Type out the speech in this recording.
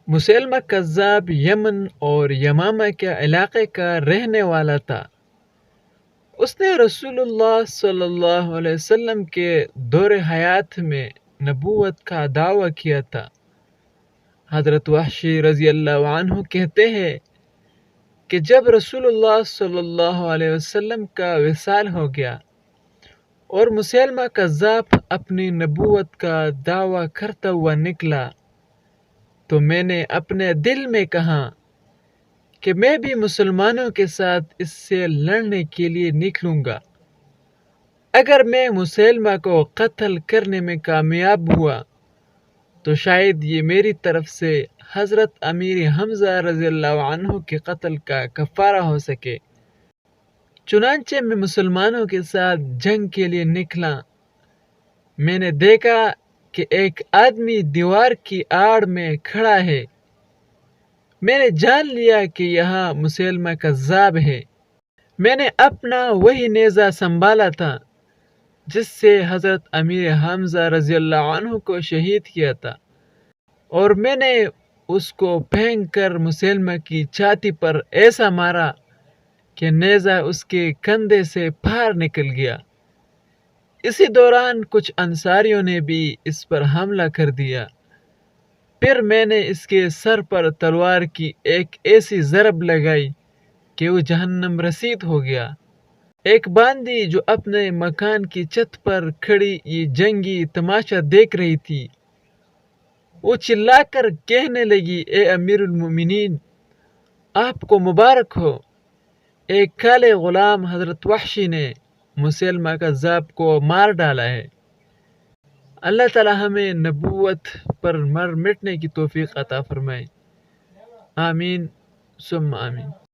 مسیلمہ کذاب یمن اور یمامہ کے علاقے کا رہنے والا تھا۔ اس نے رسول اللہ صلی اللہ علیہ وسلم کے دور حیات میں نبوت کا دعویٰ کیا تھا۔ حضرت وحشی رضی اللہ عنہ کہتے ہیں کہ جب رسول اللہ صلی اللہ علیہ وسلم کا وصال ہو گیا اور مسیلمہ کذاب اپنی نبوت کا دعویٰ کرتا ہوا نکلا تو میں نے اپنے دل میں کہا کہ میں بھی مسلمانوں کے ساتھ اس سے لڑنے کے لیے نکلوں گا۔ اگر میں مسیلمہ کو قتل کرنے میں کامیاب ہوا تو شاید یہ میری طرف سے حضرت امیر حمزہ رضی اللہ عنہ کے قتل کا کفارہ ہو سکے۔ چنانچہ میں مسلمانوں کے ساتھ جنگ کے لیے نکلا۔ میں نے دیکھا کہ ایک آدمی دیوار کی آڑ میں کھڑا ہے۔ میں نے جان لیا کہ یہاں مسیلمہ کذاب ہے۔ میں نے اپنا وہی نیزہ سنبھالا تھا جس سے حضرت امیر حمزہ رضی اللہ عنہ کو شہید کیا تھا، اور میں نے اس کو پھینک کر مسیلمہ کی چھاتی پر ایسا مارا کہ نیزہ اس کے کندھے سے باہر نکل گیا۔ اسی دوران کچھ انصاریوں نے بھی اس پر حملہ کر دیا۔ پھر میں نے اس کے سر پر تلوار کی ایک ایسی ضرب لگائی کہ وہ جہنم رسید ہو گیا۔ ایک باندی جو اپنے مکان کی چھت پر کھڑی یہ جنگی تماشا دیکھ رہی تھی، وہ چلا کر کہنے لگی، اے امیر المومنین، آپ کو مبارک ہو! ایک کالے غلام حضرت وحشی نے مسیلمہ کذاب کو مار ڈالا ہے۔ اللہ تعالی ہمیں نبوت پر مر مٹنے کی توفیق عطا فرمائے۔ آمین ثم آمین۔